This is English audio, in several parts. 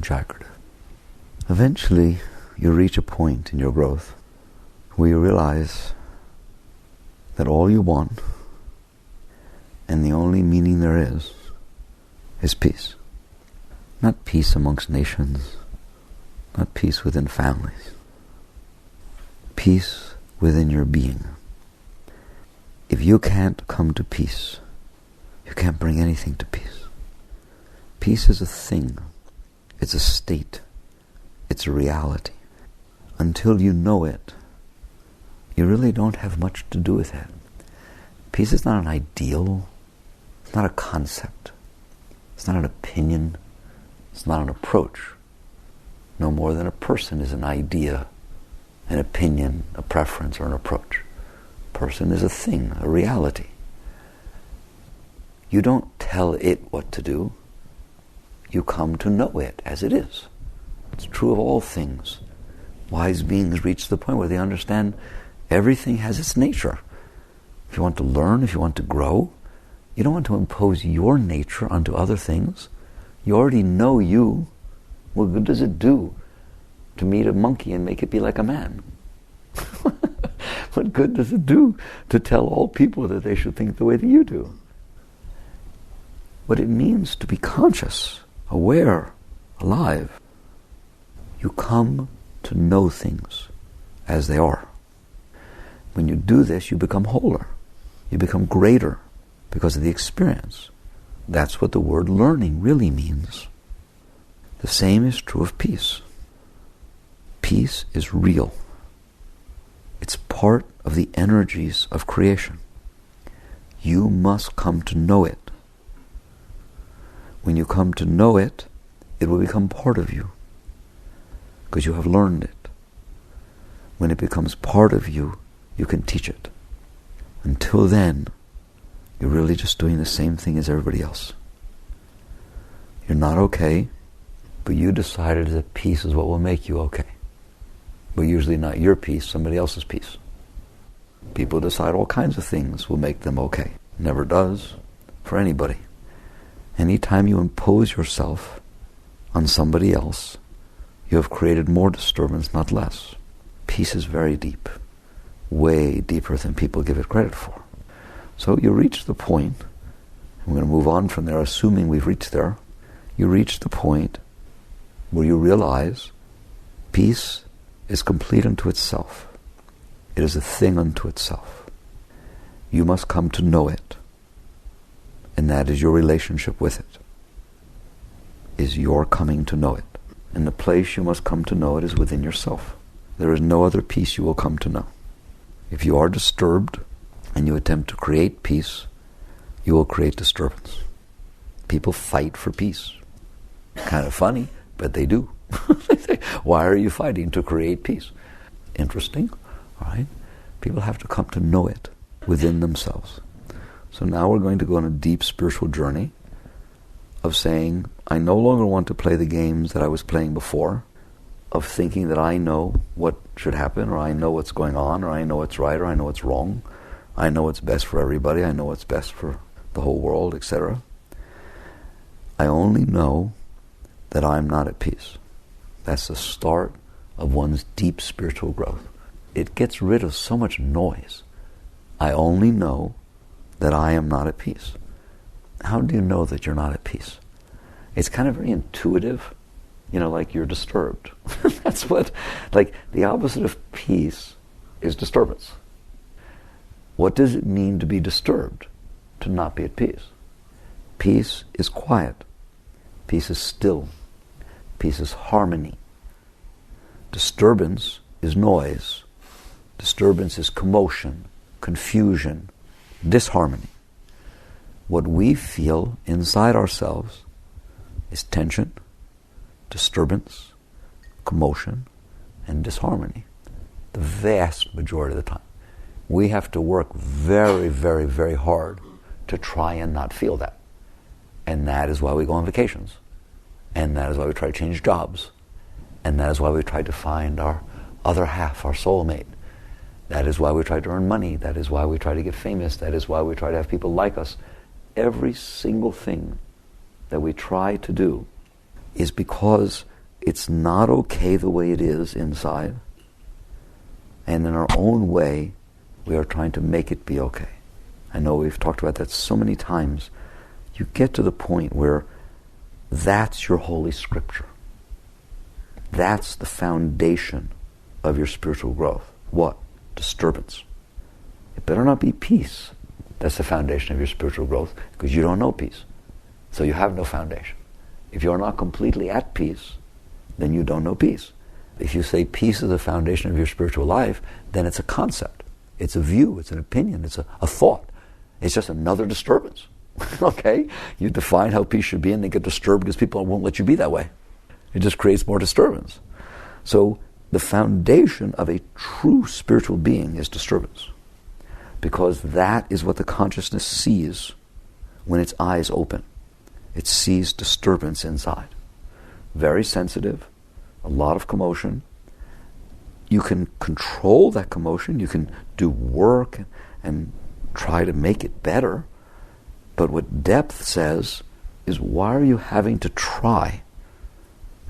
Jagrata. Eventually, you reach a point in your growth where you realize that all you want and the only meaning there is peace. Not peace amongst nations, not peace within families. Peace within your being. If you can't come to peace, you can't bring anything to peace. Peace is a thing. It's a state. It's a reality. Until you know it, you really don't have much to do with it. Peace is not an ideal. It's not a concept. It's not an opinion. It's not an approach. No more than a person is an idea, an opinion, a preference, or an approach. A person is a thing, a reality. You don't tell it what to do. You come to know it as it is. It's true of all things. Wise beings reach the point where they understand everything has its nature. If you want to learn, if you want to grow, you don't want to impose your nature onto other things. You already know you. What good does it do to meet a monkey and make it be like a man? What good does it do to tell all people that they should think the way that you do? What it means to be conscious, aware, alive. You come to know things as they are. When you do this, you become wholer. You become greater because of the experience. That's what the word learning really means. The same is true of peace. Peace is real. It's part of the energies of creation. You must come to know it. When you come to know it, it will become part of you, because you have learned it. When it becomes part of you, you can teach it. Until then, you're really just doing the same thing as everybody else. You're not okay, but you decided that peace is what will make you okay. But usually not your peace, somebody else's peace. People decide all kinds of things will make them okay. Never does for anybody. Anytime you impose yourself on somebody else, you have created more disturbance, not less. Peace is very deep, way deeper than people give it credit for. So you reach the point, I'm going to move on from there, assuming we've reached there. You reach the point where you realize peace is complete unto itself. It is a thing unto itself. You must come to know it. And that is your relationship with it, is your coming to know it. And the place you must come to know it is within yourself. There is no other peace you will come to know. If you are disturbed and you attempt to create peace, you will create disturbance. People fight for peace. Kind of funny, but they do. They say, why are you fighting to create peace? Interesting, all right? People have to come to know it within themselves. So now we're going to go on a deep spiritual journey of saying, I no longer want to play the games that I was playing before, of thinking that I know what should happen, or I know what's going on, or I know what's right, or I know what's wrong. I know what's best for everybody, I know what's best for the whole world, etc. I only know that I'm not at peace. That's the start of one's deep spiritual growth. It gets rid of so much noise. I only know that I am not at peace. How do you know that you're not at peace? It's kind of very intuitive, like you're disturbed. That's what, the opposite of peace is disturbance. What does it mean to be disturbed? To not be at peace. Peace is quiet. Peace is still. Peace is harmony. Disturbance is noise. Disturbance is commotion, confusion, disharmony. What we feel inside ourselves is tension, disturbance, commotion, and disharmony. The vast majority of the time. We have to work very, very, very hard to try and not feel that. And that is why we go on vacations. And that is why we try to change jobs. And that is why we try to find our other half, our soulmate. That is why we try to earn money. That is why we try to get famous. That is why we try to have people like us. Every single thing that we try to do is because it's not okay the way it is inside, and in our own way, we are trying to make it be okay. I know we've talked about that so many times. You get to the point where that's your holy scripture. That's the foundation of your spiritual growth. What? Disturbance. It better not be peace. That's the foundation of your spiritual growth, because you don't know peace. So you have no foundation. If you're not completely at peace, then you don't know peace. If you say peace is the foundation of your spiritual life, then it's a concept. It's a view. It's an opinion. It's a thought. It's just another disturbance. Okay? You define how peace should be and they get disturbed because people won't let you be that way. It just creates more disturbance. So the foundation of a true spiritual being is disturbance, because that is what the consciousness sees when its eyes open. It sees disturbance inside. Very sensitive, a lot of commotion. You can control that commotion, you can do work and try to make it better, but what depth says is, why are you having to try?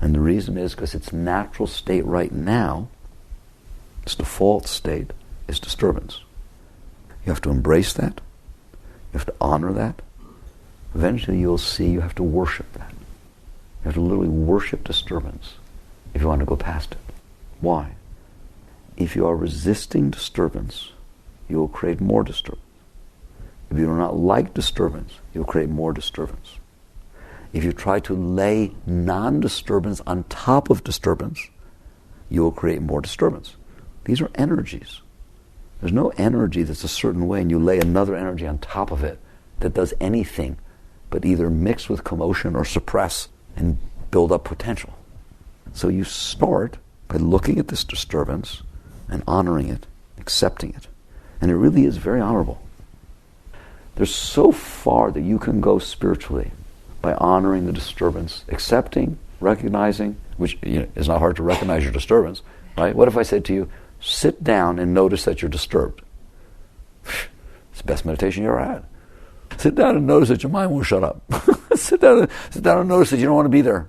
And the reason is because its natural state right now, its default state, is disturbance. You have to embrace that. You have to honor that. Eventually you'll see you have to worship that. You have to literally worship disturbance if you want to go past it. Why? If you are resisting disturbance, you will create more disturbance. If you do not like disturbance, you'll create more disturbance. If you try to lay non-disturbance on top of disturbance, you will create more disturbance. These are energies. There's no energy that's a certain way and you lay another energy on top of it that does anything but either mix with commotion or suppress and build up potential. So you start by looking at this disturbance and honoring it, accepting it. And it really is very honorable. There's so far that you can go spiritually by honoring the disturbance, accepting, recognizing, which is not hard to recognize your disturbance, right? What if I said to you, sit down and notice that you're disturbed? It's the best meditation you ever had. Sit down and notice that your mind won't shut up. Sit down and notice that you don't want to be there.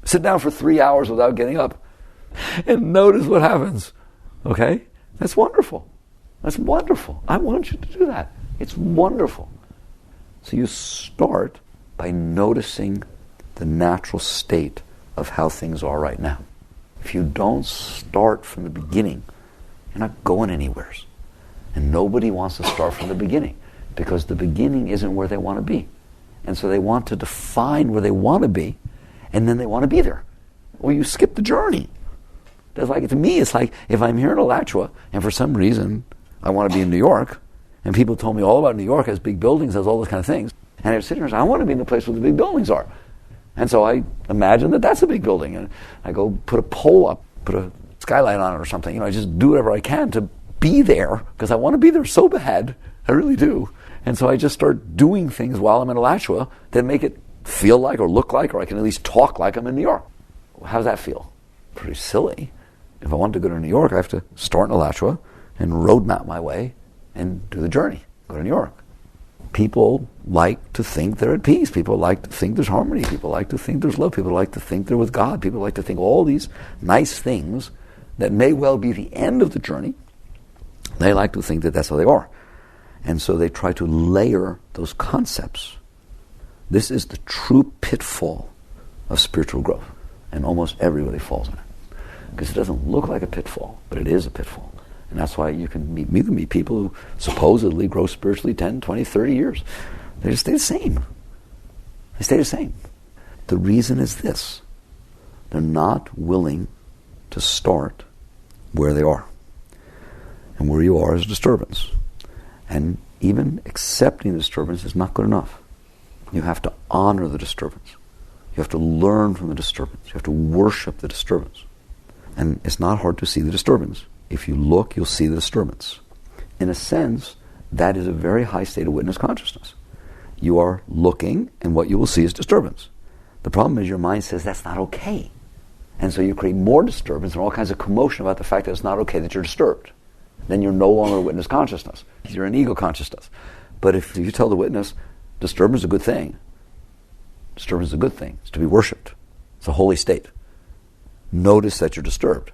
Sit down for 3 hours without getting up and notice what happens. Okay? That's wonderful. That's wonderful. I want you to do that. It's wonderful. So you start by noticing the natural state of how things are right now. If you don't start from the beginning, you're not going anywhere. And nobody wants to start from the beginning, because the beginning isn't where they want to be. And so they want to define where they want to be, and then they want to be there. Well, you skip the journey. To me, it's like if I'm here in Alachua, and for some reason I want to be in New York, and people told me all about New York, has big buildings, has all those kind of things, and I was sitting there and I want to be in the place where the big buildings are. And so I imagine that that's a big building, and I go put a pole up, put a skylight on it or something. I just do whatever I can to be there, because I want to be there so bad. I really do. And so I just start doing things while I'm in Alachua that make it feel like or look like, or I can at least talk like I'm in New York. How does that feel? Pretty silly. If I want to go to New York, I have to start in Alachua and roadmap my way and do the journey, go to New York. People like to think they're at peace. People like to think there's harmony. People like to think there's love. People like to think they're with God. People like to think all these nice things that may well be the end of the journey. They like to think that that's how they are. And so they try to layer those concepts. This is the true pitfall of spiritual growth. And almost everybody falls in it. Because it doesn't look like a pitfall, but it is a pitfall. And that's why you can meet people who supposedly grow spiritually 10, 20, 30 years. They just stay the same. They stay the same. The reason is this. They're not willing to start where they are. And where you are is a disturbance. And even accepting the disturbance is not good enough. You have to honor the disturbance. You have to learn from the disturbance. You have to worship the disturbance. And it's not hard to see the disturbance. If you look, you'll see the disturbance. In a sense, that is a very high state of witness consciousness. You are looking, and what you will see is disturbance. The problem is your mind says that's not okay. And so you create more disturbance and all kinds of commotion about the fact that it's not okay that you're disturbed. Then you're no longer a witness consciousness. You're an ego consciousness. But if you tell the witness, disturbance is a good thing. Disturbance is a good thing. It's to be worshipped. a holy state. Notice that you're disturbed.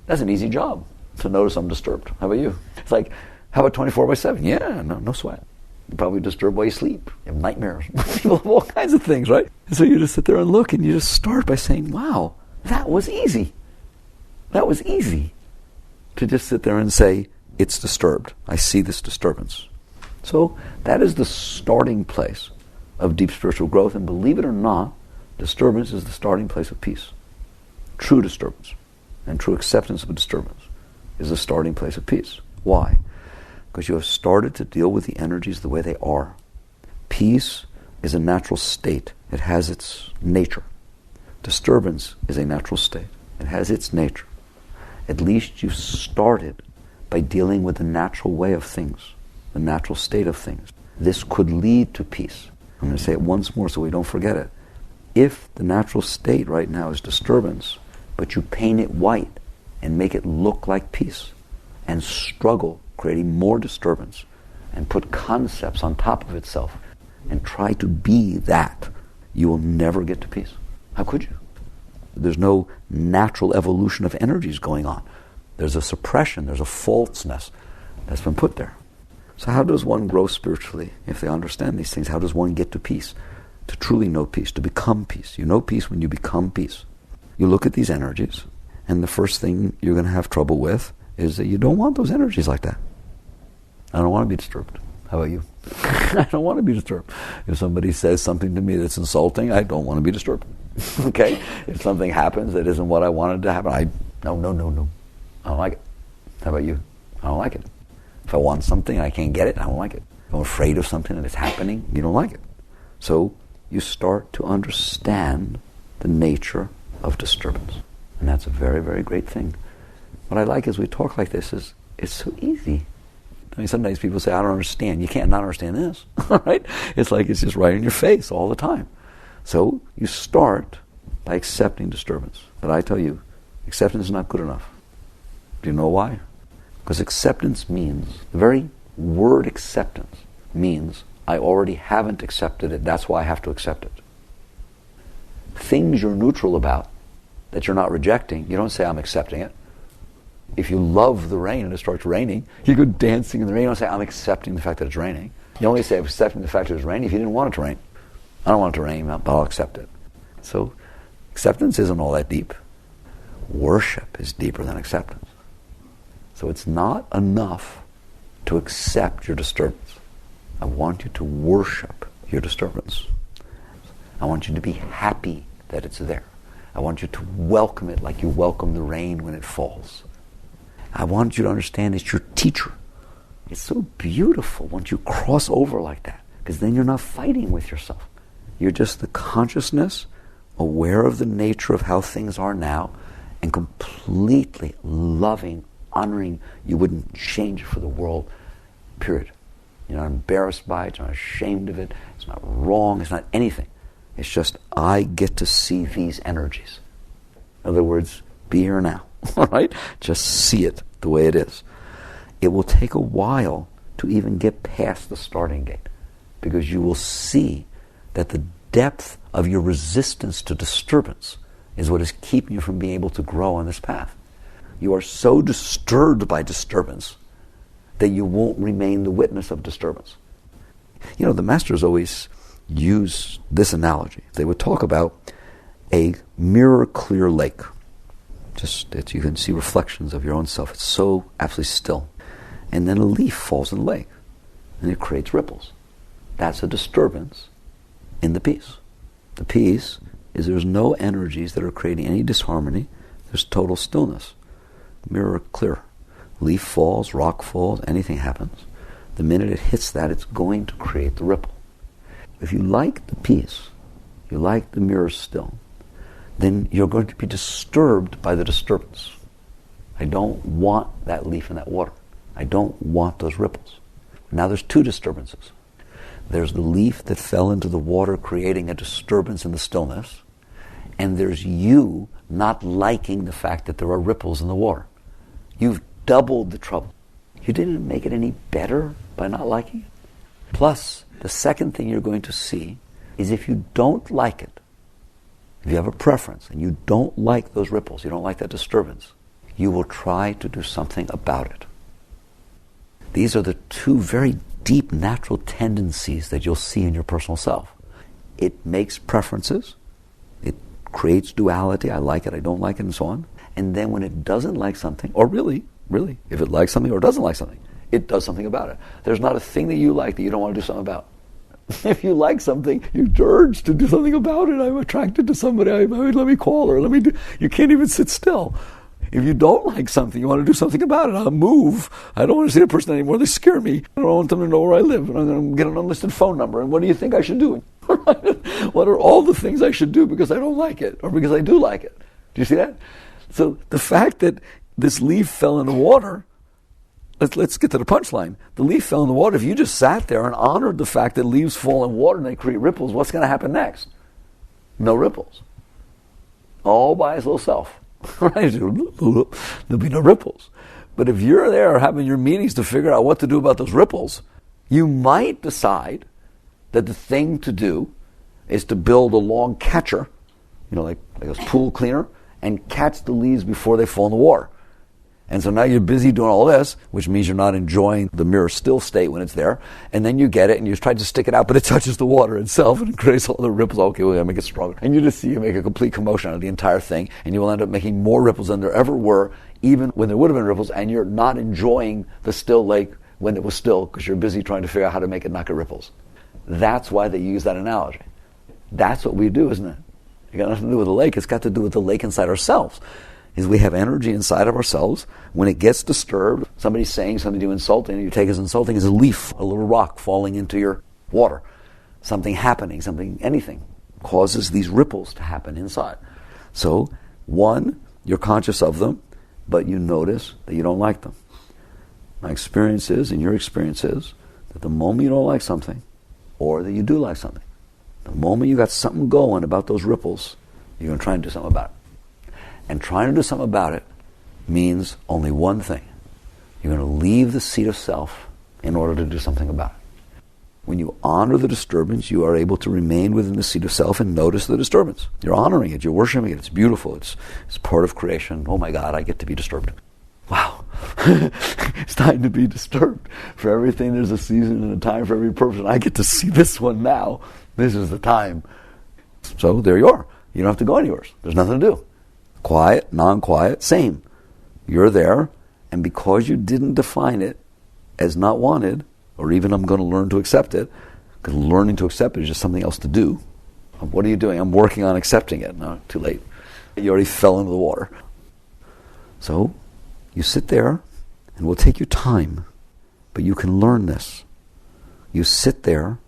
That's an easy job, to notice I'm disturbed. How about you? It's like, how about 24/7? Yeah, no sweat. You're probably disturbed while you sleep. You have nightmares. People have all kinds of things, right? And so you just sit there and look, and you just start by saying, wow, that was easy. That was easy. To just sit there and say, it's disturbed. I see this disturbance. So that is the starting place of deep spiritual growth. And believe it or not, disturbance is the starting place of peace. True disturbance and true acceptance of a disturbance is the starting place of peace. Why? Because you have started to deal with the energies the way they are. Peace is a natural state. It has its nature. Disturbance is a natural state. It has its nature. At least you've started by dealing with the natural way of things, the natural state of things. This could lead to peace. I'm going to say it once more so we don't forget it. If the natural state right now is disturbance, but you paint it white and make it look like peace, and struggle creating more disturbance, and put concepts on top of itself, and try to be that, you will never get to peace. How could you? There's no natural evolution of energies going on. There's a suppression, there's a falseness that's been put there. So how does one grow spiritually if they understand these things? How does one get to peace? To truly know peace, to become peace. You know peace when you become peace. You look at these energies, and the first thing you're going to have trouble with is that you don't want those energies like that. I don't want to be disturbed. How about you? I don't want to be disturbed. If somebody says something to me that's insulting, I don't want to be disturbed. Okay? If something happens that isn't what I wanted to happen, no. I don't like it. How about you? I don't like it. If I want something and I can't get it, I don't like it. If I'm afraid of something that is happening, you don't like it. So you start to understand the nature of disturbance. And that's a very, very great thing. What I like as we talk like this is it's so easy. I mean, sometimes people say, I don't understand. You can't not understand this. Right? It's like it's just right in your face all the time. So you start by accepting disturbance. But I tell you, acceptance is not good enough. Do you know why? Because acceptance means, the very word acceptance means I already haven't accepted it, that's why I have to accept it. Things you're neutral about, that you're not rejecting, you don't say I'm accepting it. If you love the rain and it starts raining, you go dancing in the rain, you don't say I'm accepting the fact that it's raining. You only say I'm accepting the fact that it's raining if you didn't want it to rain. I don't want it to rain, but I'll accept it. So acceptance isn't all that deep. Worship is deeper than acceptance. So it's not enough to accept your disturbance. I want you to worship your disturbance. I want you to be happy that it's there. I want you to welcome it like you welcome the rain when it falls. I want you to understand it's your teacher. It's so beautiful once you cross over like that, because then you're not fighting with yourself. You're just the consciousness, aware of the nature of how things are now, and completely loving, honoring. You wouldn't change it for the world, period. You're not embarrassed by it, you're not ashamed of it, it's not wrong, it's not anything. It's just, I get to see these energies. In other words, be here now, all right? Just see it the way it is. It will take a while to even get past the starting gate, because you will see that the depth of your resistance to disturbance is what is keeping you from being able to grow on this path. You are so disturbed by disturbance that you won't remain the witness of disturbance. You know, the masters always use this analogy. They would talk about a mirror-clear lake. Just that you can see reflections of your own self. It's so absolutely still. And then a leaf falls in the lake, and it creates ripples. That's a disturbance in the peace. The peace is there's no energies that are creating any disharmony. There's total stillness. Mirror clear. Leaf falls, rock falls, anything happens. The minute it hits that, it's going to create the ripple. If you like the peace, you like the mirror still, then you're going to be disturbed by the disturbance. I don't want that leaf in that water. I don't want those ripples. Now there's two disturbances. There's the leaf that fell into the water creating a disturbance in the stillness, and there's you not liking the fact that there are ripples in the water. You've doubled the trouble. You didn't make it any better by not liking it. Plus, the second thing you're going to see is if you don't like it, if you have a preference and you don't like those ripples, you don't like that disturbance, you will try to do something about it. These are the two very deep natural tendencies that you'll see in your personal self. It makes preferences. It creates duality. I like it, I don't like it, and so on. And then when it doesn't like something, or really, if it likes something or doesn't like something, it does something about it. There's not a thing that you like that you don't want to do something about. If you like something, you're urged to do something about it. I'm attracted to somebody. Let me call her. You can't even sit still. If you don't like something, you want to do something about it. I'll move. I don't want to see the person anymore. They scare me. I don't want them to know where I live. And I'm going to get an unlisted phone number. And what do you think I should do? What are all the things I should do because I don't like it or because I do like it? Do you see that? So the fact that this leaf fell in the water, let's get to the punchline. The leaf fell in the water. If you just sat there and honored the fact that leaves fall in water and they create ripples, what's going to happen next? No ripples. All by his little self. Right? There'll be no ripples. But if you're there having your meetings to figure out what to do about those ripples, you might decide that the thing to do is to build a long catcher, like a pool cleaner, and catch the leaves before they fall in the water. And so now you're busy doing all this, which means you're not enjoying the mirror still state when it's there. And then you get it and you try to stick it out, but it touches the water itself and it creates all the ripples. Okay, well, make it stronger. And you just see you make a complete commotion out of the entire thing, and you will end up making more ripples than there ever were, even when there would have been ripples, and you're not enjoying the still lake when it was still because you're busy trying to figure out how to make it not get ripples. That's why they use that analogy. That's what we do, isn't it? It got nothing to do with the lake. It's got to do with the lake inside ourselves. Is we have energy inside of ourselves. When it gets disturbed, somebody's saying something to you insulting, and you take as insulting as a leaf, a little rock falling into your water. Something happening, anything, causes these ripples to happen inside. So, one, you're conscious of them, but you notice that you don't like them. My experience is, and your experience is, that the moment you don't like something, or that you do like something, the moment you got something going about those ripples, you're going to try and do something about it. And trying to do something about it means only one thing. You're going to leave the seat of self in order to do something about it. When you honor the disturbance, you are able to remain within the seat of self and notice the disturbance. You're honoring it, you're worshiping it, it's beautiful, it's part of creation. Oh my God, I get to be disturbed. Wow. It's time to be disturbed. For everything there's a season and a time for every purpose. And I get to see this one now. This is the time. So there you are. You don't have to go anywhere. There's nothing to do. Quiet, non-quiet, same. You're there, and because you didn't define it as not wanted, or even I'm going to learn to accept it, because learning to accept it is just something else to do. What are you doing? I'm working on accepting it. No, too late. You already fell into the water. So, you sit there, and it will take you time, but you can learn this. You sit there,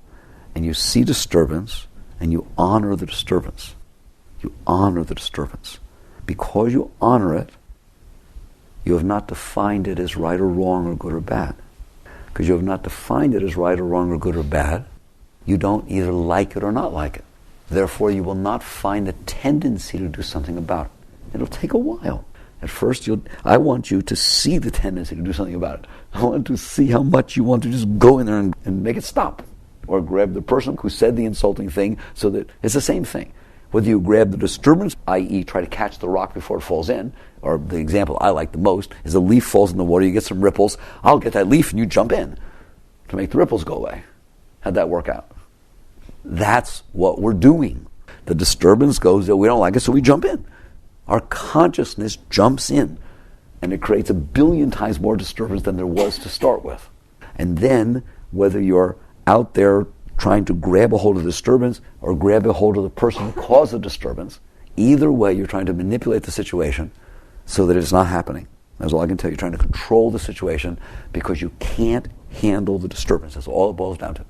and you see disturbance, and you honor the disturbance. You honor the disturbance. Because you honor it, you have not defined it as right or wrong or good or bad. Because you have not defined it as right or wrong or good or bad, you don't either like it or not like it. Therefore, you will not find the tendency to do something about it. It'll take a while. At first, I want you to see the tendency to do something about it. I want to see how much you want to just go in there and make it stop. Or grab the person who said the insulting thing so that it's the same thing. Whether you grab the disturbance, i.e. try to catch the rock before it falls in, or the example I like the most is a leaf falls in the water, you get some ripples, I'll get that leaf and you jump in to make the ripples go away. How'd that work out? That's what we're doing. The disturbance goes that we don't like it, so we jump in. Our consciousness jumps in, and it creates 1 billion times more disturbance than there was to start with. And then, whether you're out there trying to grab a hold of the disturbance or grab a hold of the person who caused the disturbance, either way you're trying to manipulate the situation so that it's not happening. That's all I can tell you. You're trying to control the situation because you can't handle the disturbance. That's all it boils down to.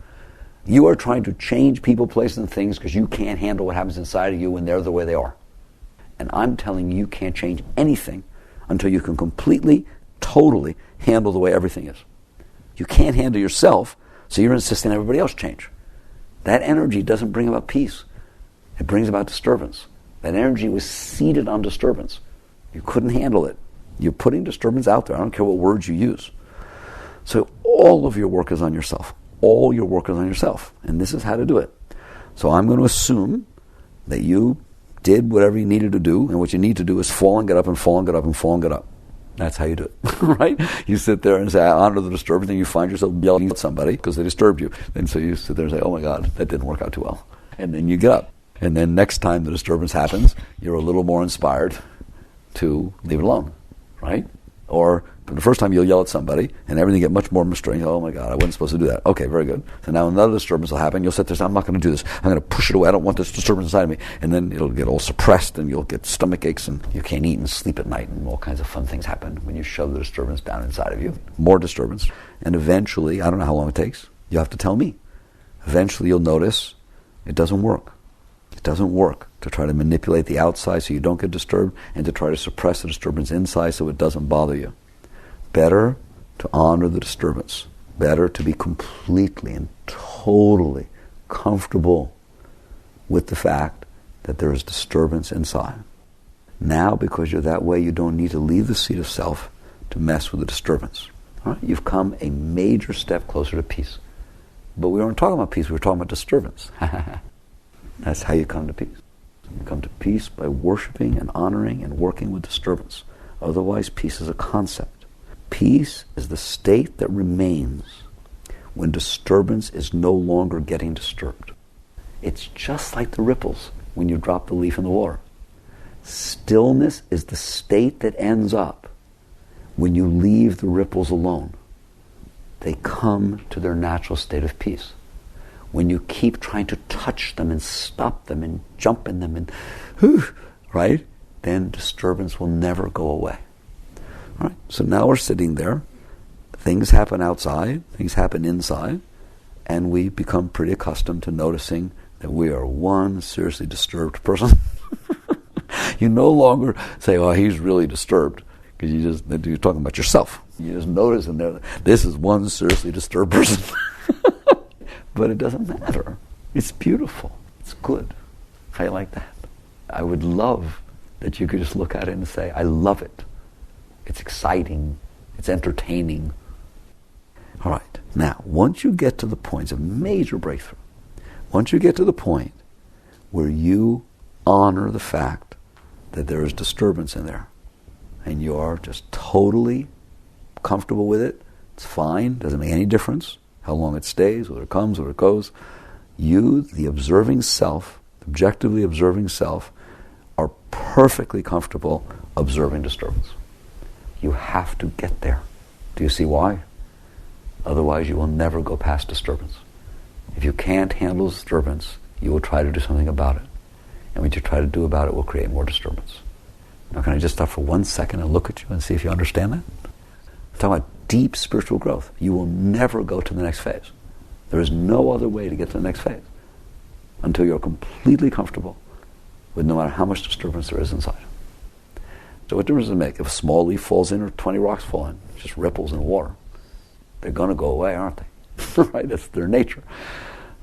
You are trying to change people, places, and things because you can't handle what happens inside of you when they're the way they are. And I'm telling you, you can't change anything until you can completely, totally handle the way everything is. You can't handle yourself, so you're insisting everybody else change. That energy doesn't bring about peace. It brings about disturbance. That energy was seated on disturbance. You couldn't handle it. You're putting disturbance out there. I don't care what words you use. So all of your work is on yourself. All your work is on yourself. And this is how to do it. So I'm going to assume that you did whatever you needed to do, and what you need to do is fall and get up and fall and get up and fall and get up. That's how you do it, right? You sit there and say, I honor the disturbance, and you find yourself yelling at somebody because they disturbed you. And so you sit there and say, oh my God, that didn't work out too well. And then you get up. And then next time the disturbance happens, you're a little more inspired to leave it alone, right? Or the first time you'll yell at somebody and everything get much more restrained. Oh my God, I wasn't supposed to do that. Okay, very good. So now another disturbance will happen. You'll sit there and say, I'm not going to do this. I'm going to push it away. I don't want this disturbance inside of me. And then it'll get all suppressed and you'll get stomach aches and you can't eat and sleep at night and all kinds of fun things happen when you shove the disturbance down inside of you. More disturbance. And eventually, I don't know how long it takes. You have to tell me. Eventually you'll notice it doesn't work. It doesn't work to try to manipulate the outside so you don't get disturbed and to try to suppress the disturbance inside so it doesn't bother you. Better to honor the disturbance. Better to be completely and totally comfortable with the fact that there is disturbance inside. Now, because you're that way, you don't need to leave the seat of self to mess with the disturbance. All right? You've come a major step closer to peace. But we weren't talking about peace, we were talking about disturbance. That's how you come to peace. You come to peace by worshiping and honoring and working with disturbance. Otherwise, peace is a concept. Peace is the state that remains when disturbance is no longer getting disturbed. It's just like the ripples when you drop the leaf in the water. Stillness is the state that ends up when you leave the ripples alone. They come to their natural state of peace. When you keep trying to touch them and stop them and jump in them and, right, then disturbance will never go away. All right, so now we're sitting there. Things happen outside, things happen inside, and we become pretty accustomed to noticing that we are one seriously disturbed person. You no longer say, oh, he's really disturbed, because you're talking about yourself. You just notice in there, this is one seriously disturbed person. But it doesn't matter. It's beautiful. It's good. How you like that? I would love that you could just look at it and say, I love it. It's exciting. It's entertaining. All right. Now, once you get to the point of major breakthrough, once you get to the point where you honor the fact that there is disturbance in there, and you are just totally comfortable with it, it's fine, doesn't make any difference how long it stays, whether it comes, whether it goes. You, the observing self, objectively observing self, are perfectly comfortable observing disturbance. You have to get there. Do you see why? Otherwise, you will never go past disturbance. If you can't handle disturbance, you will try to do something about it. And what you try to do about it will create more disturbance. Now, can I just stop for 1 second and look at you and see if you understand that? I'm talking about deep spiritual growth. You will never go to the next phase. There is no other way to get to the next phase until you're completely comfortable with no matter how much disturbance there is inside. So what difference does it make if a small leaf falls in or 20 rocks fall in? It's just ripples in water. They're going to go away, aren't they? Right? That's their nature.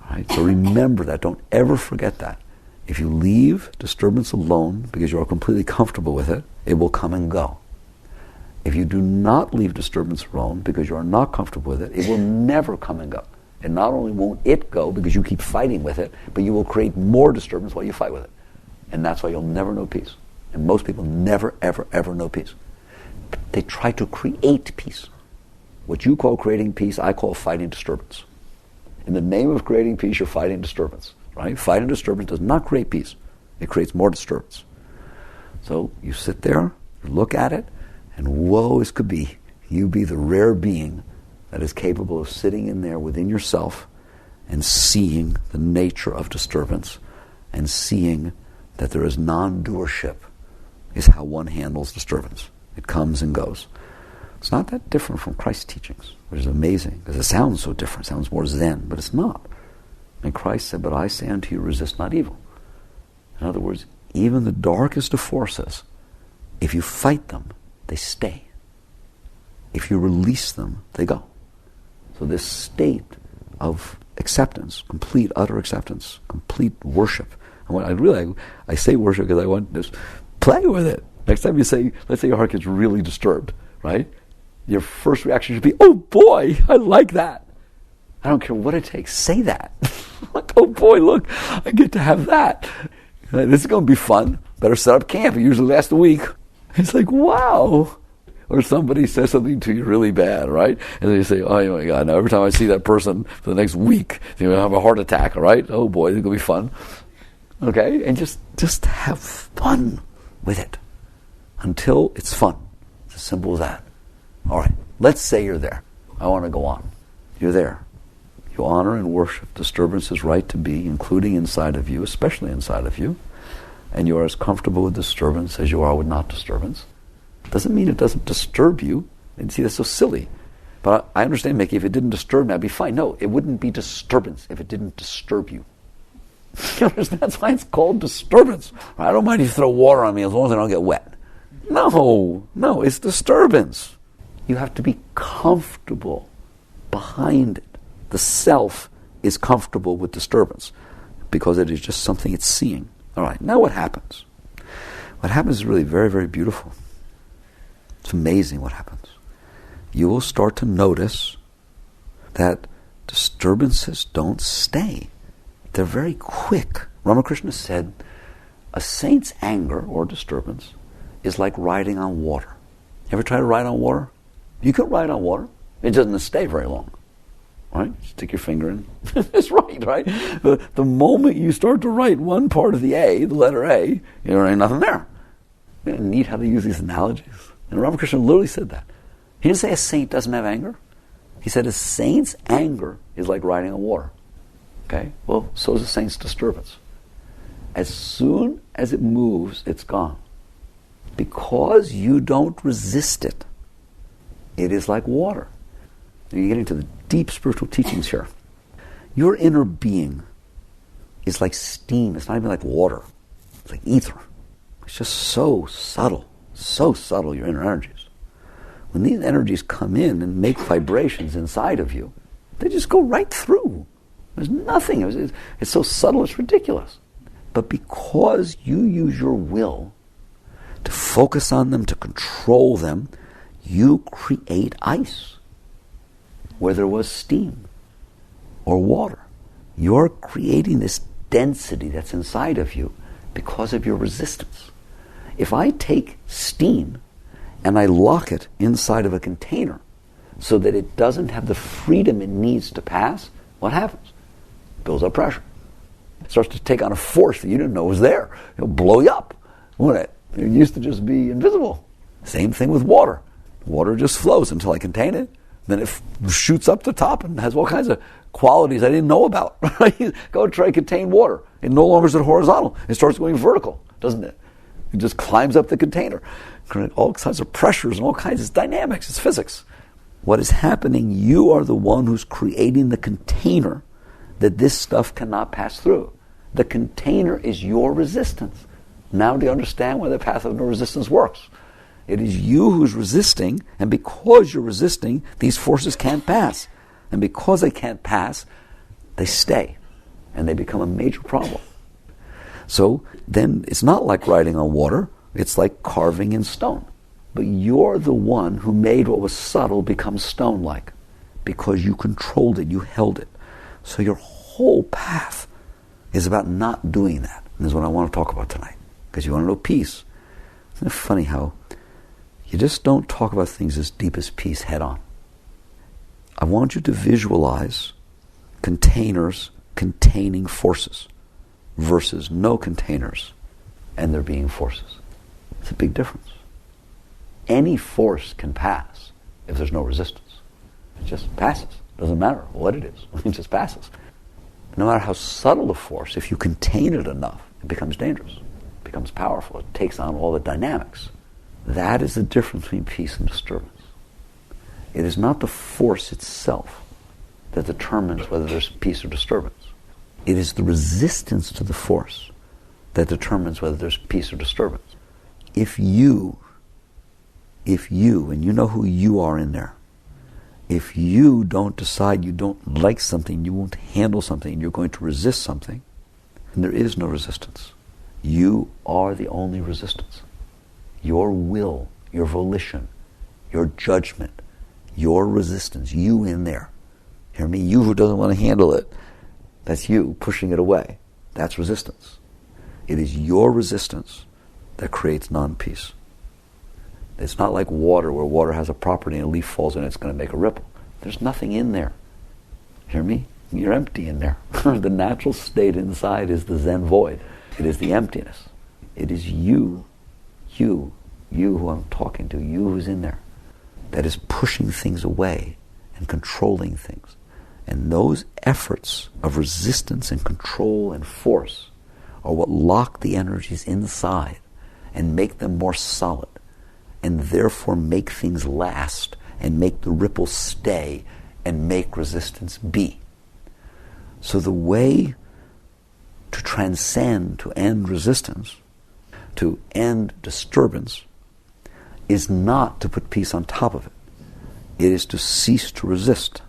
All right? So remember that. Don't ever forget that. If you leave disturbance alone because you are completely comfortable with it, it will come and go. If you do not leave disturbance alone because you are not comfortable with it, it will never come and go. And not only won't it go because you keep fighting with it, but you will create more disturbance while you fight with it. And that's why you'll never know peace. And most people never, ever, ever know peace. They try to create peace. What you call creating peace, I call fighting disturbance. In the name of creating peace, you're fighting disturbance. Right? Fighting disturbance does not create peace. It creates more disturbance. So you sit there, look at it, and woe as could be, you be the rare being that is capable of sitting in there within yourself and seeing the nature of disturbance and seeing that there is non-doership is how one handles disturbance. It comes and goes. It's not that different from Christ's teachings, which is amazing, because it sounds so different. It sounds more Zen, but it's not. And Christ said, but I say unto you, resist not evil. In other words, even the darkest of forces, if you fight them, they stay. If you release them, they go. So this state of acceptance, complete, utter acceptance, complete worship. And I say worship because I want to just play with it. Next time you say, let's say your heart gets really disturbed, right? Your first reaction should be, oh boy, I like that. I don't care what it takes. Say that. Like, oh boy, look, I get to have that. This is going to be fun. Better set up camp. It usually lasts a week. It's like, wow. Or somebody says something to you really bad, right? And then you say, oh my God, now every time I see that person for the next week, they're going to have a heart attack, right? Oh boy, this is going to be fun. Okay? And just have fun with it until it's fun. It's as simple as that. All right, let's say you're there. I want to go on. You're there. You honor and worship disturbance's right to be, including inside of you, especially inside of you. And you are as comfortable with disturbance as you are with not disturbance. Doesn't mean it doesn't disturb you. And see, that's so silly. But I understand, Mickey, if it didn't disturb me, I'd be fine. No, it wouldn't be disturbance if it didn't disturb you. You understand? That's why it's called disturbance. I don't mind if you throw water on me as long as I don't get wet. No, it's disturbance. You have to be comfortable behind it. The self is comfortable with disturbance because it is just something it's seeing. All right, now what happens? What happens is really very, very beautiful. It's amazing what happens. You will start to notice that disturbances don't stay. They're very quick. Ramakrishna said, a saint's anger or disturbance is like riding on water. Ever try to ride on water? You can ride on water. It doesn't stay very long. Right? Stick your finger in. It's right? The moment you start to write one part of the A, the letter A, there ain't nothing there. Isn't it neat how to use these analogies? And Ramakrishna literally said that. He didn't say a saint doesn't have anger. He said a saint's anger is like riding on water. Okay? Well, so is a saint's disturbance. As soon as it moves, it's gone. Because you don't resist it, it is like water. You're getting to the deep spiritual teachings here. Your inner being is like steam. It's not even like water. It's like ether. It's just so subtle, your inner energies. When these energies come in and make vibrations inside of you, they just go right through. There's nothing. It's so subtle, it's ridiculous. But because you use your will to focus on them, to control them, you create ice where there was steam or water. You're creating this density that's inside of you because of your resistance. If I take steam and I lock it inside of a container so that it doesn't have the freedom it needs to pass, what happens? It builds up pressure. It starts to take on a force that you didn't know was there. It'll blow you up, won't it? It used to just be invisible. Same thing with water. Water just flows until I contain it. Then it shoots up the top and has all kinds of qualities I didn't know about. Go try to contain water. It no longer is horizontal. It starts going vertical, doesn't it? It just climbs up the container. All kinds of pressures and all kinds of dynamics. It's physics. What is happening, you are the one who's creating the container that this stuff cannot pass through. The container is your resistance. Now do you understand why the path of no resistance works? It is you who's resisting, and because you're resisting, these forces can't pass. And because they can't pass, they stay. And they become a major problem. So then it's not like riding on water, it's like carving in stone. But you're the one who made what was subtle become stone-like. Because you controlled it, you held it. So your whole path is about not doing that. And this is what I want to talk about tonight. Because you want to know peace. Isn't it funny how you just don't talk about things as deep as peace head on? I want you to visualize containers containing forces versus no containers and there being forces. It's a big difference. Any force can pass if there's no resistance. It just passes. Doesn't matter what it is. It just passes. No matter how subtle the force, if you contain it enough, it becomes dangerous. It becomes powerful. It takes on all the dynamics. That is the difference between peace and disturbance. It is not the force itself that determines whether there's peace or disturbance. It is the resistance to the force that determines whether there's peace or disturbance. If you, and you know who you are in there, if you don't decide you don't like something, you won't handle something, you're going to resist something, and there is no resistance. You are the only resistance. Your will, your volition, your judgment, your resistance, you in there. Hear me? You who doesn't want to handle it, that's you pushing it away. That's resistance. It is your resistance that creates non-peace. It's not like water, where water has a property and a leaf falls in it, it's going to make a ripple. There's nothing in there. Hear me? You're empty in there. The natural state inside is the Zen void. It is the emptiness. It is you who I'm talking to, you who's in there, that is pushing things away and controlling things. And those efforts of resistance and control and force are what lock the energies inside and make them more solid, and therefore make things last and make the ripples stay and make resistance be. So the way to transcend, to end resistance, to end disturbance, is not to put peace on top of it. It is to cease to resist.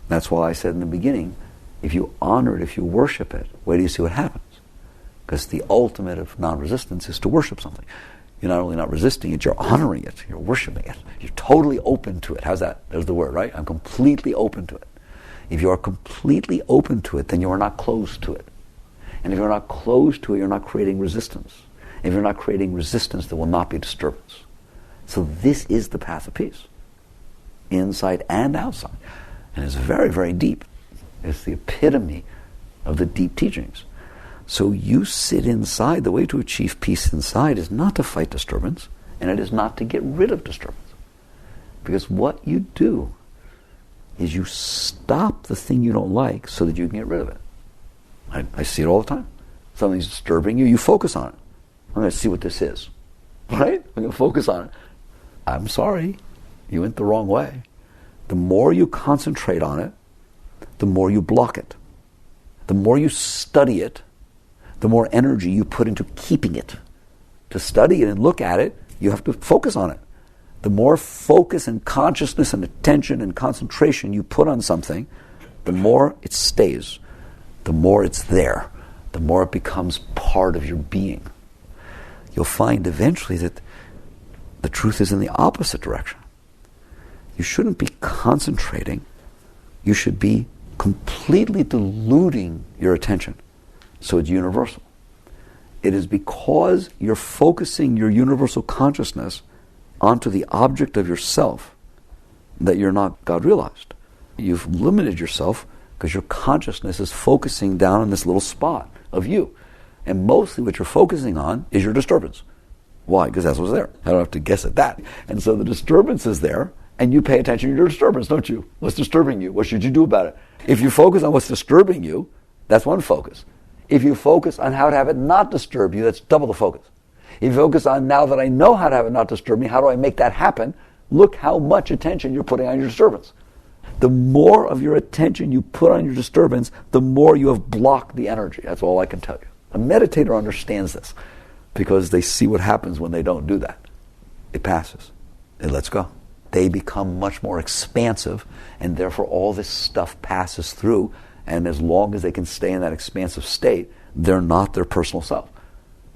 That's why I said in the beginning, if you honor it, if you worship it, wait till you see what happens. Because the ultimate of non-resistance is to worship something. You're not only not resisting it, you're honoring it, you're worshiping it. You're totally open to it. How's that? There's the word, right? I'm completely open to it. If you are completely open to it, then you are not closed to it. And if you're not closed to it, you're not creating resistance. If you're not creating resistance, there will not be disturbance. So this is the path of peace, inside and outside. And it's very, very deep. It's the epitome of the deep teachings. So you sit inside. The way to achieve peace inside is not to fight disturbance, and it is not to get rid of disturbance. Because what you do is you stop the thing you don't like so that you can get rid of it. I see it all the time. Something's disturbing you, you focus on it. I'm going to see what this is. Right? I'm going to focus on it. I'm sorry, you went the wrong way. The more you concentrate on it, the more you block it. The more you study it, the more energy you put into keeping it. To study it and look at it, you have to focus on it. The more focus and consciousness and attention and concentration you put on something, the more it stays, the more it's there, the more it becomes part of your being. You'll find eventually that the truth is in the opposite direction. You shouldn't be concentrating. You should be completely diluting your attention so it's universal. It is because you're focusing your universal consciousness onto the object of yourself that you're not God realized. You've limited yourself because your consciousness is focusing down on this little spot of you. And mostly what you're focusing on is your disturbance. Why? Because that's what's there. I don't have to guess at that. And so the disturbance is there, and you pay attention to your disturbance, don't you? What's disturbing you? What should you do about it? If you focus on what's disturbing you, that's one focus. If you focus on how to have it not disturb you, that's double the focus. If you focus on, now that I know how to have it not disturb me, how do I make that happen? Look how much attention you're putting on your disturbance. The more of your attention you put on your disturbance, the more you have blocked the energy. That's all I can tell you. A meditator understands this because they see what happens when they don't do that. It passes. It lets go. They become much more expansive, and therefore all this stuff passes through, and as long as they can stay in that expansive state, they're not their personal self.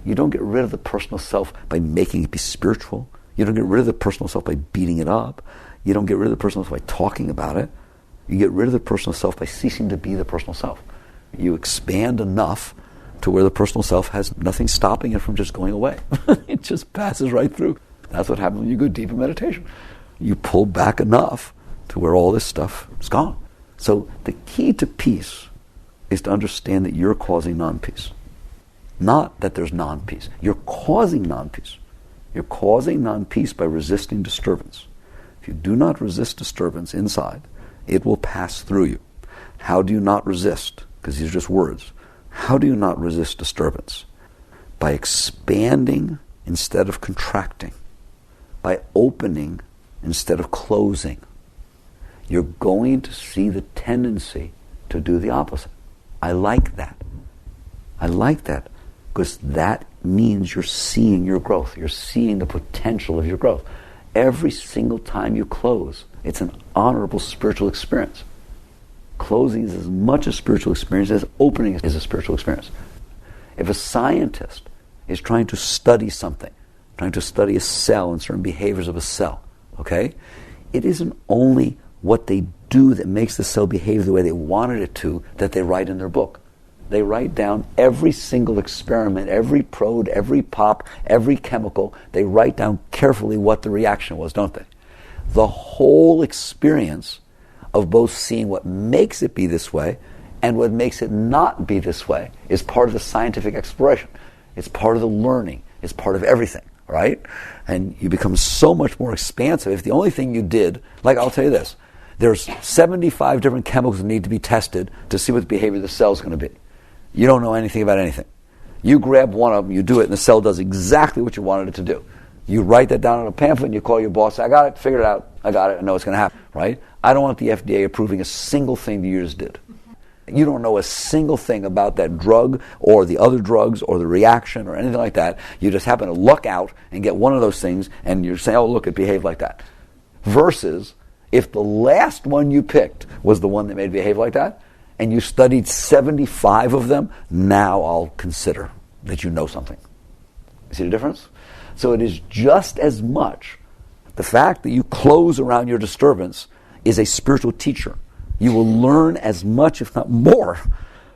You don't get rid of the personal self by making it be spiritual. You don't get rid of the personal self by beating it up. You don't get rid of the personal self by talking about it. You get rid of the personal self by ceasing to be the personal self. You expand enough to where the personal self has nothing stopping it from just going away. It just passes right through. That's what happens when you go deep in meditation. You pull back enough to where all this stuff is gone. So the key to peace is to understand that you're causing non-peace. Not that there's non-peace. You're causing non-peace. You're causing non-peace by resisting disturbance. If you do not resist disturbance inside, it will pass through you. How do you not resist? Because these are just words. How do you not resist disturbance? By expanding instead of contracting. By opening instead of closing. You're going to see the tendency to do the opposite. I like that. I like that because that means you're seeing your growth. You're seeing the potential of your growth. Every single time you close, it's an honorable spiritual experience. Closing is as much a spiritual experience as opening is a spiritual experience. If a scientist is trying to study something, trying to study a cell and certain behaviors of a cell, okay, it isn't only what they do that makes the cell behave the way they wanted it to that they write in their book. They write down every single experiment, every prode, every pop, every chemical. They write down carefully what the reaction was, don't they? The whole experience of both seeing what makes it be this way and what makes it not be this way is part of the scientific exploration. It's part of the learning. It's part of everything, right? And you become so much more expansive. If the only thing you did, like I'll tell you this, there's 75 different chemicals that need to be tested to see what the behavior of the cell is going to be. You don't know anything about anything. You grab one of them, you do it, and the cell does exactly what you wanted it to do. You write that down on a pamphlet, and you call your boss, I got it, figured it out, I got it, I know what's going to happen, right? I don't want the FDA approving a single thing you just did. You don't know a single thing about that drug or the other drugs or the reaction or anything like that. You just happen to luck out and get one of those things, and you're saying, oh, look, it behaved like that. Versus, if the last one you picked was the one that made it behave like that, and you studied 75 of them, now I'll consider that you know something. You see the difference? So it is just as much the fact that you close around your disturbance is a spiritual teacher. You will learn as much, if not more,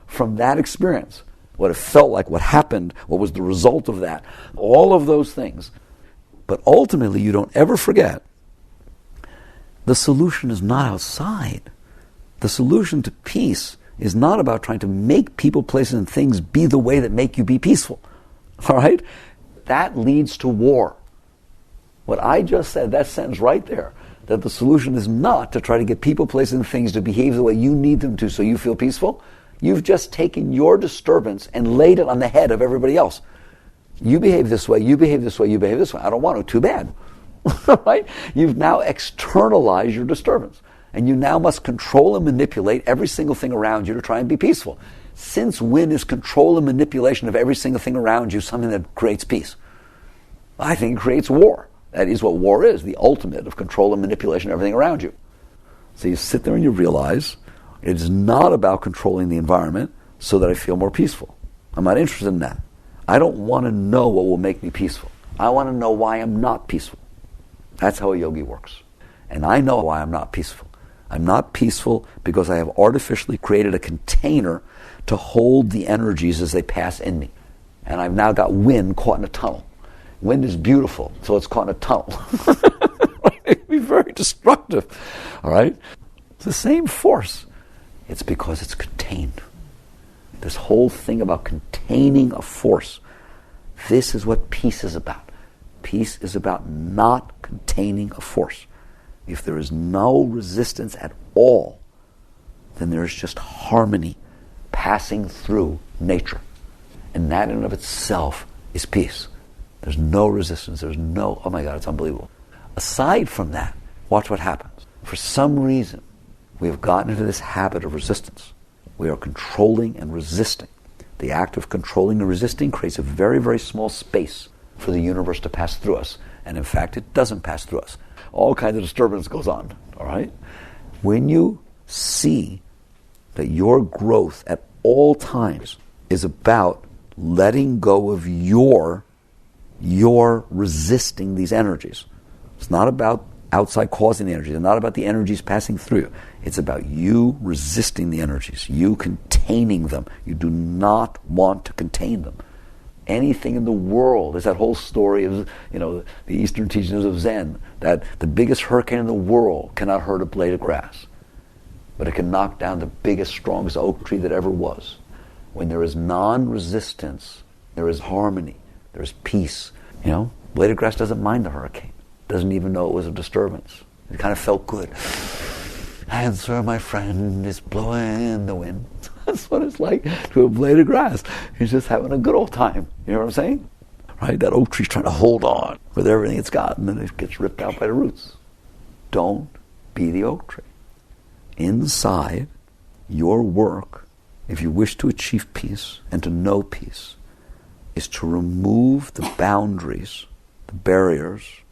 from that experience. What it felt like, what happened, what was the result of that, all of those things. But ultimately, you don't ever forget, the solution is not outside. The solution to peace is not about trying to make people, places, and things be the way that make you be peaceful. All right? That leads to war. What I just said, that sentence right there, that the solution is not to try to get people, places, and things to behave the way you need them to so you feel peaceful. You've just taken your disturbance and laid it on the head of everybody else. You behave this way, you behave this way, you behave this way. I don't want to, too bad. Right? You've now externalized your disturbance. And you now must control and manipulate every single thing around you to try and be peaceful. Since when is control and manipulation of every single thing around you something that creates peace? I think it creates war. That is what war is, the ultimate of control and manipulation of everything around you. So you sit there and you realize it is not about controlling the environment so that I feel more peaceful. I'm not interested in that. I don't want to know what will make me peaceful. I want to know why I'm not peaceful. That's how a yogi works. And I know why I'm not peaceful. I'm not peaceful because I have artificially created a container to hold the energies as they pass in me. And I've now got wind caught in a tunnel. Wind is beautiful, so it's caught in a tunnel. It can be very destructive. All right? It's the same force. It's because it's contained. This whole thing about containing a force. This is what peace is about. Peace is about not containing a force. If there is no resistance at all, then there is just harmony passing through nature. And that in and of itself is peace. There's no resistance. There's no, oh my God, it's unbelievable. Aside from that, watch what happens. For some reason, we have gotten into this habit of resistance. We are controlling and resisting. The act of controlling and resisting creates a very, very small space for the universe to pass through us. And in fact, it doesn't pass through us. All kinds of disturbance goes on, all right? When you see that your growth at all times is about letting go of your resisting these energies. It's not about outside causing the energies. It's not about the energies passing through you. It's about you resisting the energies, you containing them. You do not want to contain them. Anything in the world, there's that whole story of, the Eastern teachings of Zen, that the biggest hurricane in the world cannot hurt a blade of grass, but it can knock down the biggest, strongest oak tree that ever was. When there is non-resistance, there is harmony, there is peace. Blade of grass doesn't mind the hurricane, doesn't even know it was a disturbance. It kind of felt good. Answer, my friend, is blowing the wind. That's what it's like to a blade of grass. He's just having a good old time. You know what I'm saying? Right? That oak tree's trying to hold on with everything it's got, and then it gets ripped out by the roots. Don't be the oak tree. Inside your work, if you wish to achieve peace and to know peace, is to remove the boundaries, the barriers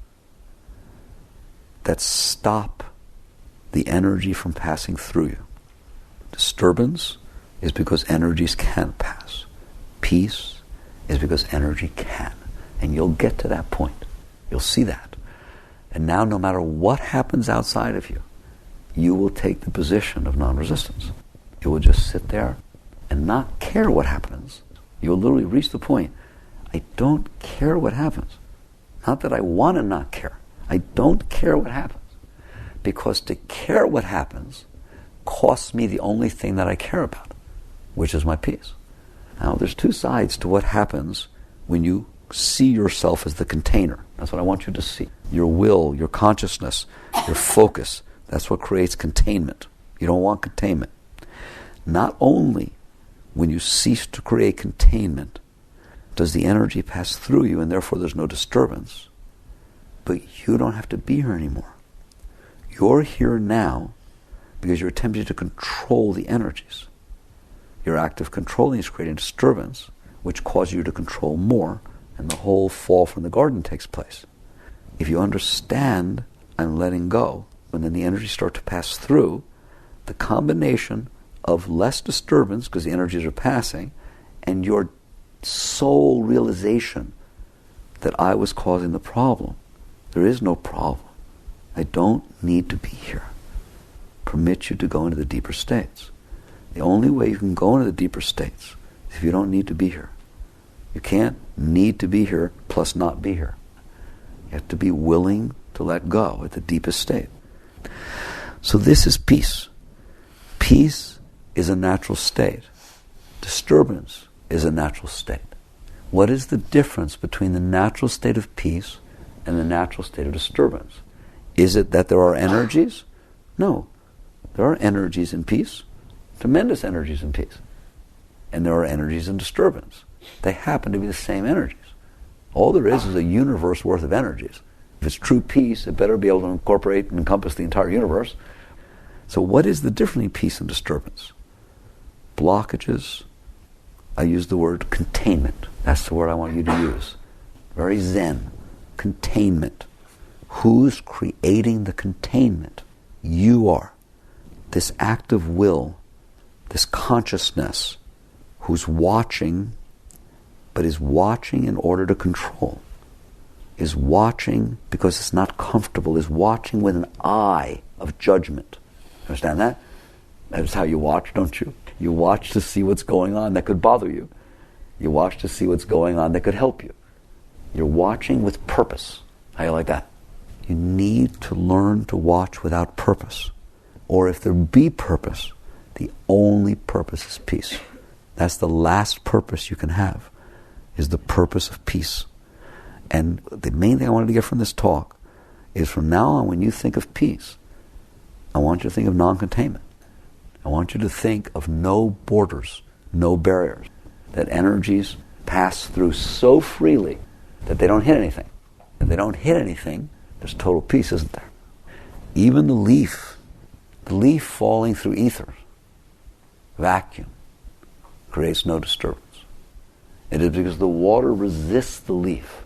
that stop the energy from passing through you. Disturbance is because energies can't pass. Peace is because energy can. And you'll get to that point. You'll see that. And now, no matter what happens outside of you, you will take the position of non-resistance. You will just sit there and not care what happens, you'll literally reach the point, I don't care what happens. Not that I want to not care. I don't care what happens. Because to care what happens costs me the only thing that I care about, which is my peace. Now, there's two sides to what happens when you see yourself as the container. That's what I want you to see. Your will, your consciousness, your focus. That's what creates containment. You don't want containment. Not only when you cease to create containment does the energy pass through you and therefore there's no disturbance, but you don't have to be here anymore. You're here now because you're attempting to control the energies. Your act of controlling is creating disturbance, which causes you to control more, and the whole fall from the garden takes place. If you understand I'm letting go, and then the energies start to pass through, the combination of less disturbance, because the energies are passing, and your soul realization that I was causing the problem. There is no problem. I don't need to be here. Permit you to go into the deeper states. The only way you can go into the deeper states is if you don't need to be here. You can't need to be here plus not be here. You have to be willing to let go at the deepest state. So this is peace. Peace is a natural state. Disturbance is a natural state. What is the difference between the natural state of peace and the natural state of disturbance? Is it that there are energies? No. There are energies in peace, tremendous energies in peace. And there are energies in disturbance. They happen to be the same energies. All there is a universe worth of energies. If it's true peace, it better be able to incorporate and encompass the entire universe. So what is the difference between peace and disturbance? Blockages. I use the word containment. That's the word I want you to use. Very Zen. Containment. Who's creating the containment? You are. This act of will, this consciousness, who's watching, but is watching in order to control, is watching because it's not comfortable, is watching with an eye of judgment. Understand that? That's how you watch, don't you? You watch to see what's going on that could bother you. You watch to see what's going on that could help you. You're watching with purpose. How you like that? You need to learn to watch without purpose. Or if there be purpose, the only purpose is peace. That's the last purpose you can have, is the purpose of peace. And the main thing I wanted to get from this talk is from now on, when you think of peace, I want you to think of non-containment. I want you to think of no borders, no barriers, that energies pass through so freely that they don't hit anything. If they don't hit anything, there's total peace, isn't there? Even the leaf falling through ether, vacuum, creates no disturbance. It is because the water resists the leaf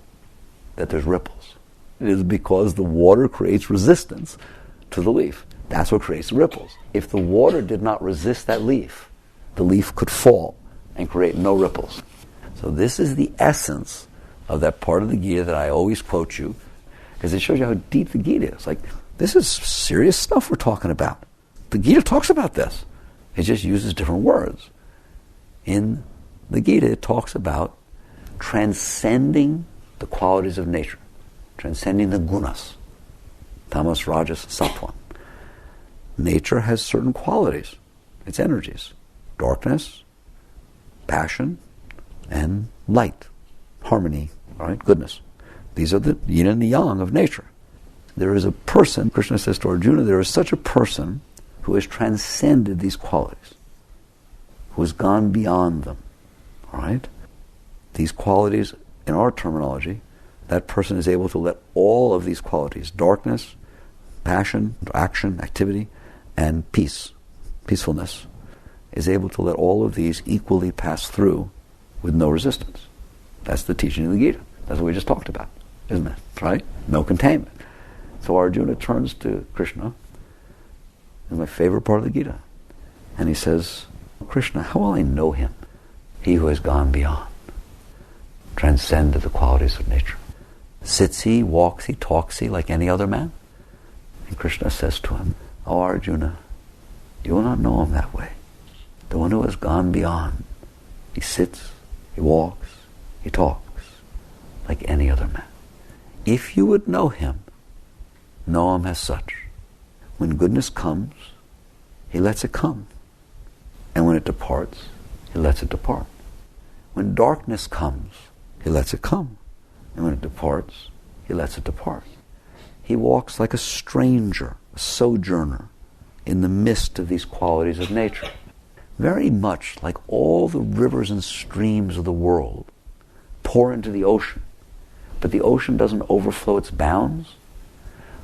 that there's ripples. It is because the water creates resistance to the leaf. That's what creates the ripples. If the water did not resist that leaf, the leaf could fall and create no ripples. So this is the essence of that part of the Gita that I always quote you, because it shows you how deep the Gita is. Like, this is serious stuff we're talking about. The Gita talks about this. It just uses different words. In the Gita, it talks about transcending the qualities of nature, transcending the gunas, tamas, rajas, sattva. Nature has certain qualities, its energies, darkness, passion, and light, harmony, right? Goodness. These are the yin and the yang of nature. There is a person, Krishna says to Arjuna, there is such a person who has transcended these qualities, who has gone beyond them, all right? These qualities, in our terminology, that person is able to let all of these qualities, darkness, passion, action, activity, and peace, peacefulness, is able to let all of these equally pass through with no resistance. That's the teaching of the Gita. That's what we just talked about, isn't it? Right? No containment. So Arjuna turns to Krishna, and my favorite part of the Gita, and he says, Krishna, how will I know him? He who has gone beyond, transcended the qualities of nature. Sits he, walks he, talks he like any other man? And Krishna says to him, Oh Arjuna, you will not know him that way. the one who has gone beyond. He sits, he walks, he talks like any other man. If you would know him as such. When goodness comes, he lets it come. And when it departs, he lets it depart. When darkness comes, he lets it come. And when it departs, he lets it depart. He walks like a stranger, a sojourner, in the midst of these qualities of nature. Very much like all the rivers and streams of the world pour into the ocean, but the ocean doesn't overflow its bounds,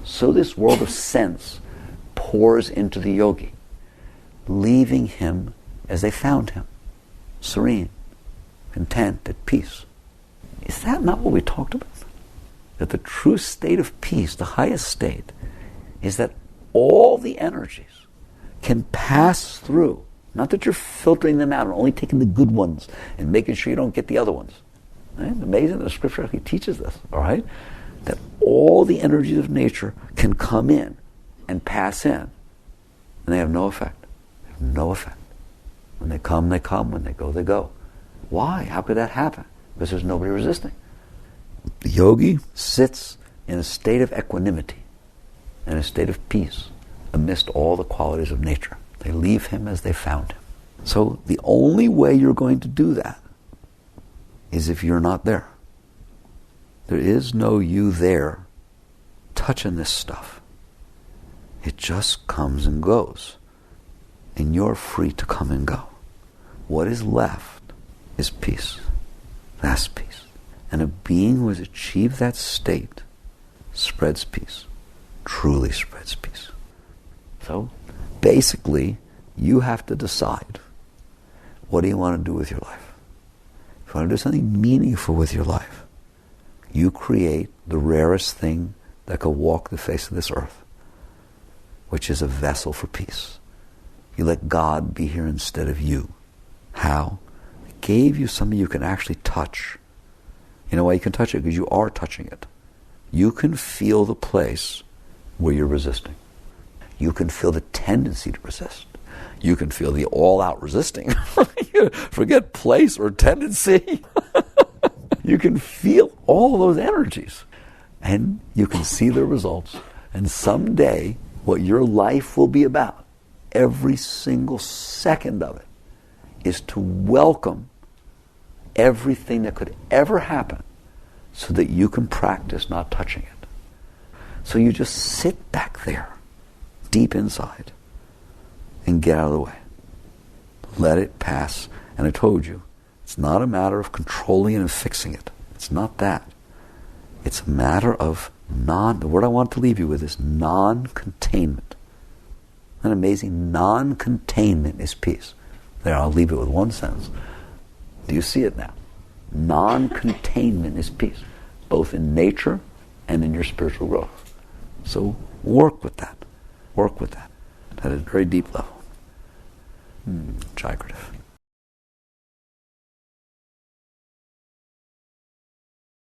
so this world of sense pours into the yogi, leaving him as they found him, serene, content, at peace. Is that not what we talked about? That the true state of peace, the highest state, is that all the energies can pass through. Not that you're filtering them out and only taking the good ones and making sure you don't get the other ones. Right? Amazing that the scripture actually teaches this, all right? That all the energies of nature can come in and pass in, and they have no effect. They have no effect. When they come, they come. When they go, they go. Why? How could that happen? Because there's nobody resisting. The yogi sits in a state of equanimity, in a state of peace, amidst all the qualities of nature. They leave him as they found him. So the only way you're going to do that is if you're not there. There is no you there touching this stuff. It just comes and goes. And you're free to come and go. What is left is peace. That's peace. And a being who has achieved that state spreads peace. Truly spreads peace. So, basically, you have to decide, what do you want to do with your life? If you want to do something meaningful with your life, you create the rarest thing that could walk the face of this earth, which is a vessel for peace. You let God be here instead of you. How? He gave you something you can actually touch. You know why you can touch it? Because you are touching it. You can feel the place where you're resisting. You can feel the tendency to resist. You can feel the all-out resisting. Forget place or tendency. You can feel all those energies. And you can see the results. And someday, what your life will be about, every single second of it, is to welcome everything that could ever happen so that you can practice not touching it. So you just sit back there, deep inside, and get out of the way. Let it pass. And I told you, it's not a matter of controlling it and fixing it. It's not that. It's a matter of the word I want to leave you with is non-containment. Isn't that amazing? Non-containment is peace. There, I'll leave it with one sentence. Do you see it now? Non-containment is peace, both in nature and in your spiritual growth. So work with that. Work with that at a very deep level. Jai Gurudev.